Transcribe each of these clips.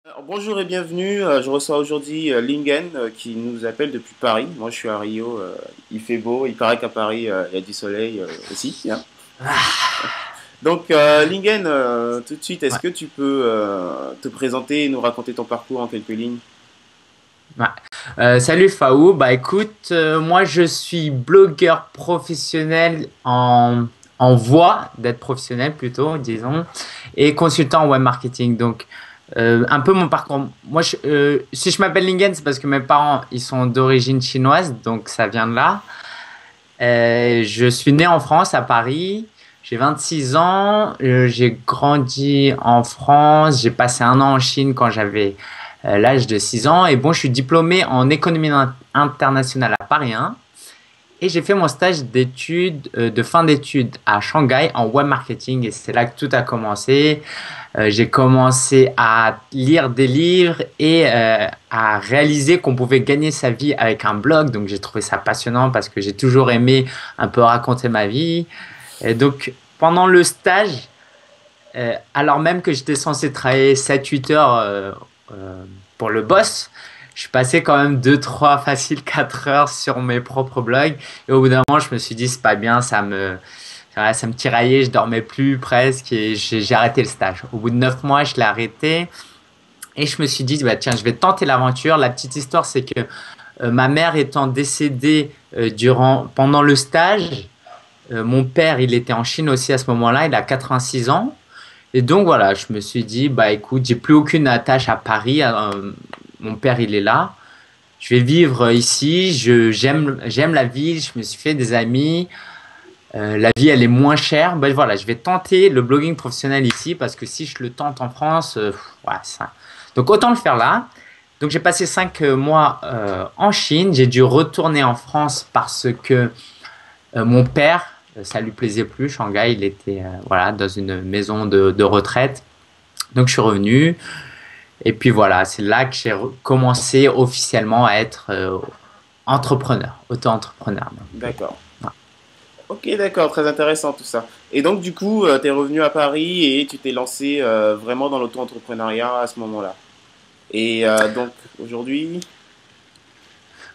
Alors, bonjour et bienvenue. Je reçois aujourd'hui Lingen qui nous appelle depuis Paris. Moi, je suis à Rio. Il fait beau. Il paraît qu'à Paris, il y a du soleil aussi, hein. Donc, Lingen, tout de suite, est-ce Ouais. que tu peux te présenter et nous raconter ton parcours en quelques lignes? Ouais. Salut Faou, bah écoute, moi je suis blogueur professionnel en voie d'être professionnel plutôt, disons, et consultant en web marketing. Donc, un peu mon parcours. Moi, si je m'appelle Lingen, c'est parce que mes parents, ils sont d'origine chinoise, donc ça vient de là. Je suis né en France, à Paris. J'ai 26 ans. J'ai grandi en France. J'ai passé un an en Chine quand j'avais l'âge de 6 ans. Et bon, je suis diplômé en économie internationale à Paris 1. Et j'ai fait mon stage d'études, de fin d'études à Shanghai en web marketing. Et c'est là que tout a commencé. J'ai commencé à lire des livres et à réaliser qu'on pouvait gagner sa vie avec un blog. Donc j'ai trouvé ça passionnant parce que j'ai toujours aimé un peu raconter ma vie. Et donc pendant le stage, alors même que j'étais censé travailler 7 8 heures pour le boss, je passais quand même 2 3 facile 4 heures sur mes propres blogs. Et au bout d'un moment, je me suis dit, c'est pas bien, ça me tiraillait, je dormais plus presque et j'ai arrêté le stage. Au bout de 9 mois, je l'ai arrêté et je me suis dit, bah, tiens, je vais tenter l'aventure. La petite histoire, c'est que ma mère étant décédée pendant le stage, mon père, il était en Chine aussi à ce moment-là, il a 86 ans. Et donc voilà, je me suis dit, bah écoute, j'ai plus aucune attache à Paris. Mon père, il est là. Je vais vivre ici. J'aime la ville. Je me suis fait des amis. La vie, elle est moins chère. Ben voilà, je vais tenter le blogging professionnel ici parce que si je le tente en France, ouais, ça. Donc autant le faire là. Donc j'ai passé 5 mois en Chine. J'ai dû retourner en France parce que mon père, ça lui plaisait plus. Shanghai, il était voilà dans une maison de retraite. Donc je suis revenu. Et puis voilà, c'est là que j'ai commencé officiellement à être entrepreneur, auto-entrepreneur. Donc, D'accord. voilà. Ok, d'accord, très intéressant tout ça. Et donc, du coup, tu es revenu à Paris et tu t'es lancé vraiment dans l'auto-entrepreneuriat à ce moment-là. Et donc, aujourd'hui,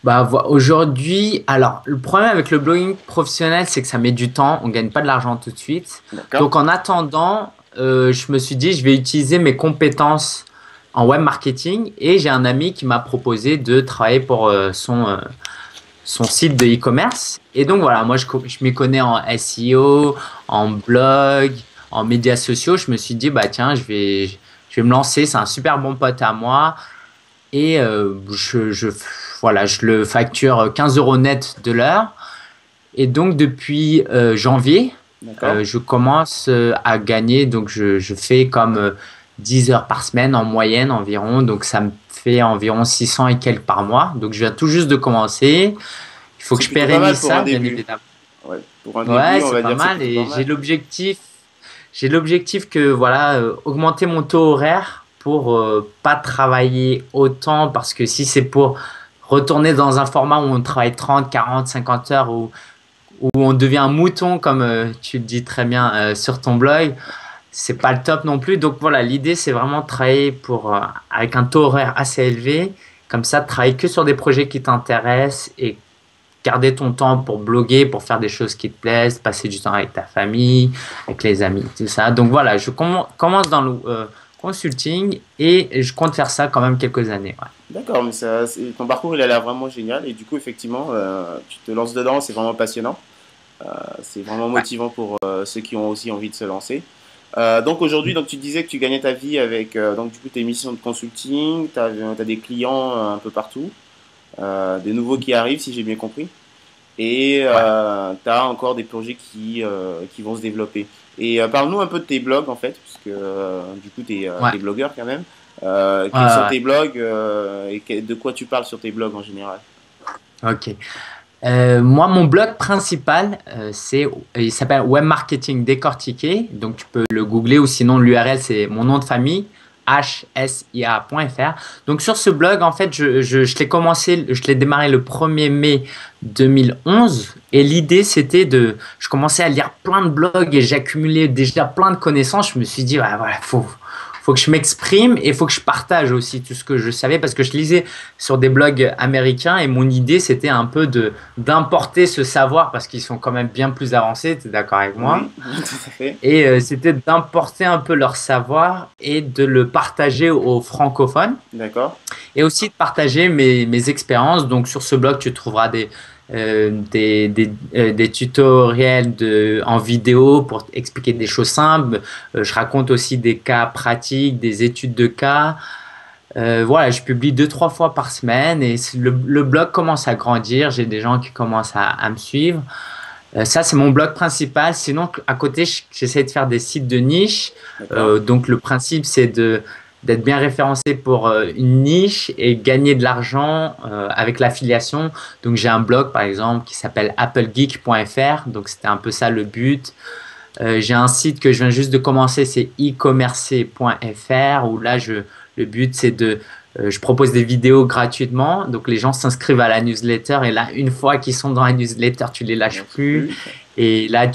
Bah, aujourd'hui, alors le problème avec le blogging professionnel, c'est que ça met du temps, on gagne pas de l'argent tout de suite. d'accord. Donc en attendant, je me suis dit, je vais utiliser mes compétences en web marketing et j'ai un ami qui m'a proposé de travailler pour son site de e-commerce. Et donc voilà, moi je m'y connais en SEO, en blog, en médias sociaux. Je me suis dit, bah tiens, je vais me lancer, c'est un super bon pote à moi. Et voilà, je le facture 15 euros net de l'heure. Et donc depuis janvier, D'accord. je commence à gagner. Donc je fais comme 10 heures par semaine en moyenne environ. Donc ça me fait environ 600 et quelques par mois. Donc je viens tout juste de commencer. Il faut que C'est je plutôt pas mal pérennise pour un ça, bien début. évidemment. Ouais, pour un Ouais, début, on c'est va pas dire que c'est mal. plutôt pas Et mal. j'ai l'objectif que voilà, augmenter mon taux horaire pour pas travailler autant parce que si c'est pour retourner dans un format où on travaille 30 40 50 heures où on devient un mouton comme tu le dis très bien sur ton blog, c'est pas le top non plus. Donc voilà, l'idée c'est vraiment de travailler avec un taux horaire assez élevé, comme ça de travailler que sur des projets qui t'intéressent et garder ton temps pour bloguer, pour faire des choses qui te plaisent, passer du temps avec ta famille, avec les amis, tout ça. Donc voilà, je commence dans le consulting et je compte faire ça quand même quelques années. Ouais. D'accord, mais ton parcours il a l'air vraiment génial et du coup effectivement tu te lances dedans, c'est vraiment passionnant. C'est vraiment Ouais. motivant pour ceux qui ont aussi envie de se lancer. Donc aujourd'hui, donc tu disais que tu gagnais ta vie avec donc du coup tes missions de consulting, tu as des clients un peu partout, des nouveaux qui arrivent si j'ai bien compris, et Ouais. tu as encore des projets qui vont se développer. Et parle-nous un peu de tes blogs en fait, puisque du coup tu Ouais. es blogueur quand même. Ouais, Quels sont ouais, tes blogs et de quoi tu parles sur tes blogs en général? ouais. Ok. Moi, mon blog principal, il s'appelle Web Marketing Décortiqué. Donc, tu peux le googler ou sinon l'URL, c'est mon nom de famille, hsia.fr. Donc, sur ce blog, en fait, je l'ai commencé, je l'ai démarré le 1er mai 2011. Et l'idée, je commençais à lire plein de blogs et j'accumulais déjà plein de connaissances. Je me suis dit, ouais, voilà, faut que je m'exprime et il faut que je partage aussi tout ce que je savais parce que je lisais sur des blogs américains et mon idée c'était un peu d'importer ce savoir parce qu'ils sont quand même bien plus avancés, tu es d'accord avec moi? Oui, tout à fait. Et c'était d'importer un peu leur savoir et de le partager aux francophones D'accord. et aussi de partager mes expériences. Donc sur ce blog, tu trouveras des tutoriels en vidéo pour expliquer des choses simples. Je raconte aussi des cas pratiques, des études de cas. Voilà, je publie 2, 3 fois par semaine et le blog commence à grandir. J'ai des gens qui commencent à me suivre. Ça, c'est mon blog principal. Sinon, à côté, j'essaie de faire des sites de niche. D'accord. Donc, le principe, c'est d'être bien référencé pour une niche et gagner de l'argent avec l'affiliation. Donc, j'ai un blog, par exemple, qui s'appelle applegeek.fr. Donc, c'était un peu ça le but. J'ai un site que je viens juste de commencer, c'est e-commercer.fr, où là, le but, c'est je propose des vidéos gratuitement. Donc, les gens s'inscrivent à la newsletter et là, une fois qu'ils sont dans la newsletter, tu les lâches Merci plus. plus. Et là,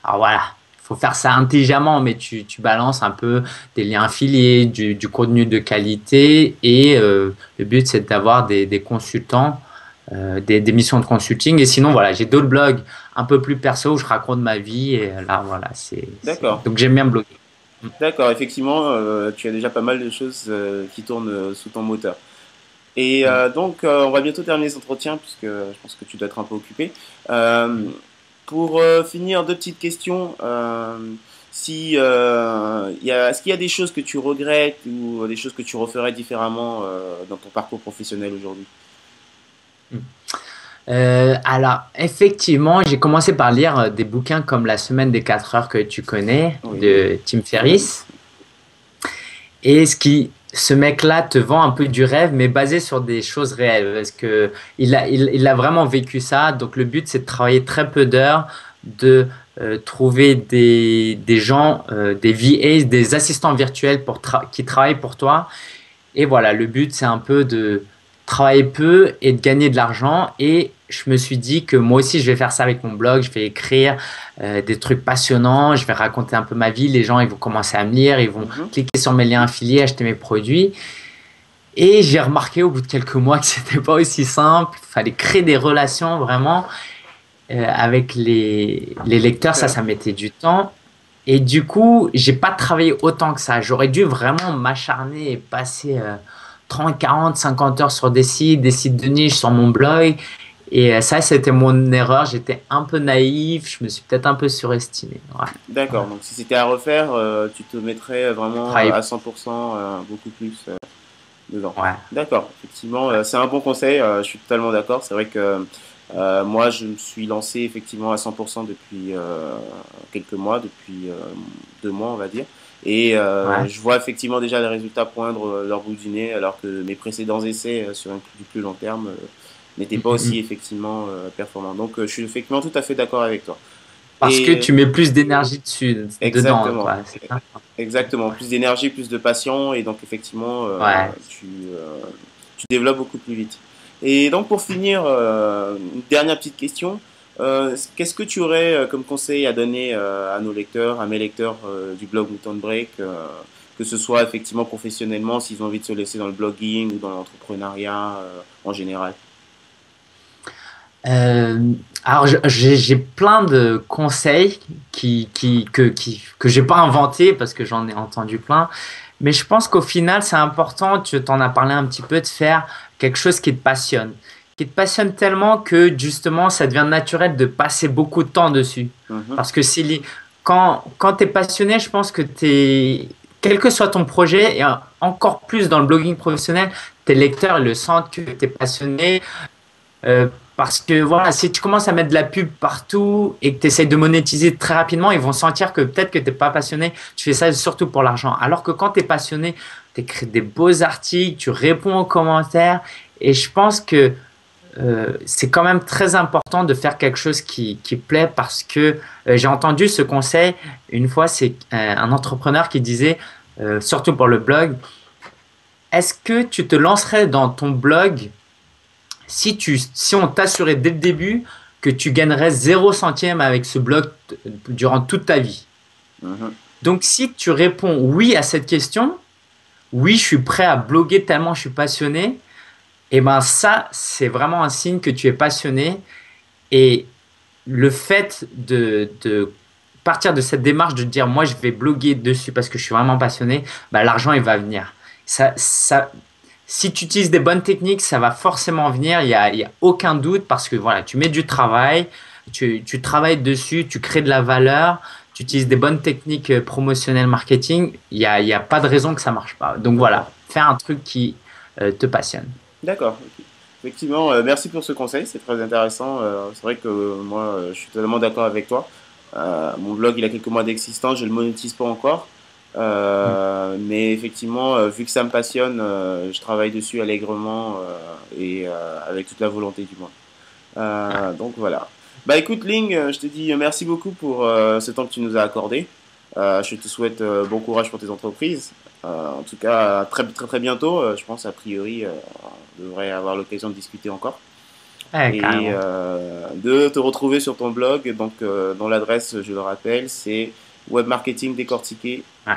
alors voilà, il faut faire ça intelligemment, mais tu balances un peu des liens affiliés, du contenu de qualité. Et le but, c'est d'avoir des consultants, des missions de consulting. Et sinon, voilà, j'ai d'autres blogs un peu plus perso où je raconte ma vie. Et là, voilà, D'accord. donc j'aime bien bloguer. D'accord, effectivement, tu as déjà pas mal de choses qui tournent sous ton moteur. Et donc, on va bientôt terminer cet entretien, puisque je pense que tu dois être un peu occupé. Euh, pour finir, deux petites questions. Est-ce qu'il y a des choses que tu regrettes ou des choses que tu referais différemment dans ton parcours professionnel aujourd'hui? Alors, effectivement, j'ai commencé par lire des bouquins comme La semaine des 4 heures que tu connais Oui, de Tim Ferriss. Et ce mec-là te vend un peu du rêve, mais basé sur des choses réelles. Parce que il a vraiment vécu ça. Donc, le but, c'est de travailler très peu d'heures, de trouver des gens, des VAs, des assistants virtuels qui travaillent pour toi. Et voilà, le but, c'est un peu de travailler peu et de gagner de l'argent. Et je me suis dit que moi aussi, je vais faire ça avec mon blog. Je vais écrire des trucs passionnants. Je vais raconter un peu ma vie. Les gens, ils vont commencer à me lire. Ils vont mhm, cliquer sur mes liens affiliés, acheter mes produits. Et j'ai remarqué au bout de quelques mois que c'était pas aussi simple. Il fallait créer des relations vraiment avec les lecteurs. Ça super. mettait du temps. Et du coup, j'ai pas travaillé autant que ça. J'aurais dû vraiment m'acharner et passer 30, 40, 50 heures sur des sites de niche sur mon blog. Et ça, c'était mon erreur. J'étais un peu naïf. Je me suis peut-être un peu surestimé. Ouais. Ouais. D'accord, donc si c'était à refaire, tu te mettrais vraiment Travailler. à 100%, beaucoup plus dedans. Ouais. D'accord, effectivement, Ouais. c'est un bon conseil, je suis totalement d'accord. C'est vrai que moi, je me suis lancé effectivement à 100% depuis quelques mois, depuis 2 mois, on va dire. Et Ouais. je vois effectivement déjà les résultats poindre leur bout du nez, alors que mes précédents essais sur du plus long terme n'étaient Mm, pas mm, aussi mm. effectivement performants. Donc, je suis effectivement tout à fait d'accord avec toi. Parce que Et tu mets plus d'énergie dessus, dedans, exactement, quoi. C'est ça? exactement, plus d'énergie, plus de passion, et donc effectivement, Ouais. tu développes beaucoup plus vite. Et donc pour finir, une dernière petite question. Qu'est-ce que tu aurais comme conseil à donner à nos lecteurs, à mes lecteurs du blog Mouton Break, que ce soit effectivement professionnellement, s'ils ont envie de se laisser dans le blogging ou dans l'entrepreneuriat en général? Euh, alors, j'ai plein de conseils que j'ai pas inventés parce que j'en ai entendu plein. Mais je pense qu'au final, c'est important, tu t'en as parlé un petit peu, de faire quelque chose qui te passionne. Qui te passionne tellement que justement, ça devient naturel de passer beaucoup de temps dessus. Mhm, Parce que quand tu es passionné, je pense que quel que soit ton projet, et encore plus dans le blogging professionnel, tes lecteurs ils le sentent que tu es passionné. Parce que voilà, si tu commences à mettre de la pub partout et que tu essayes de monétiser très rapidement, ils vont sentir que peut-être que tu n'es pas passionné, tu fais ça surtout pour l'argent. Alors que quand tu es passionné, tu écris des beaux articles, tu réponds aux commentaires. Et je pense que c'est quand même très important de faire quelque chose qui plaît parce que j'ai entendu ce conseil une fois, c'est un entrepreneur qui disait, surtout pour le blog, est-ce que tu te lancerais dans ton blog si on t'assurait dès le début que tu gagnerais 0 centime avec ce blog durant toute ta vie? mhm. Donc, si tu réponds oui à cette question, oui, je suis prêt à bloguer tellement je suis passionné, et ben ça, c'est vraiment un signe que tu es passionné. Et le fait de partir de cette démarche de dire moi je vais bloguer dessus parce que je suis vraiment passionné, bah, l'argent il va venir. Si tu utilises des bonnes techniques, ça va forcément venir, il y a aucun doute parce que voilà, tu mets du travail, tu travailles dessus, tu crées de la valeur, tu utilises des bonnes techniques promotionnelles marketing, il y a pas de raison que ça marche pas. Donc D'accord. voilà, fais un truc qui te passionne. D'accord. Ok. Effectivement, merci pour ce conseil, c'est très intéressant. C'est vrai que moi, je suis totalement d'accord avec toi. Mon blog, il a quelques mois d'existence, je ne le monétise pas encore. Mais effectivement, vu que ça me passionne, je travaille dessus allègrement avec toute la volonté du monde. Donc voilà. Bah écoute, Ling, je te dis merci beaucoup pour ce temps que tu nous as accordé. Je te souhaite bon courage pour tes entreprises. En tout cas, très très très bientôt. Je pense a priori, on devrait avoir l'occasion de discuter encore Ouais, et carrément. de te retrouver sur ton blog. Donc, dont l'adresse, je le rappelle, c'est Web Marketing Décortiqué. Ouais.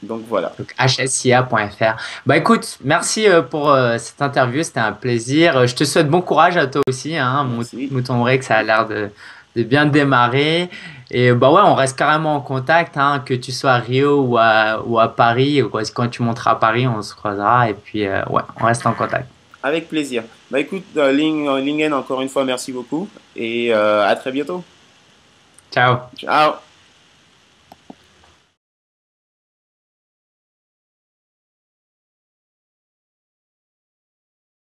Donc voilà. Donc hsia.fr. Bah écoute, merci pour cette interview, c'était un plaisir. Je te souhaite bon courage à toi aussi, hein, Merci. Mouton Break, ça a l'air de bien démarrer. Et bah ouais, on reste carrément en contact, hein, que tu sois à Rio ou à Paris, ou quand tu monteras à Paris, on se croisera. Et puis ouais, on reste en contact. Avec plaisir. Bah écoute, Lingen, encore une fois, merci beaucoup et à très bientôt. Ciao. Ciao.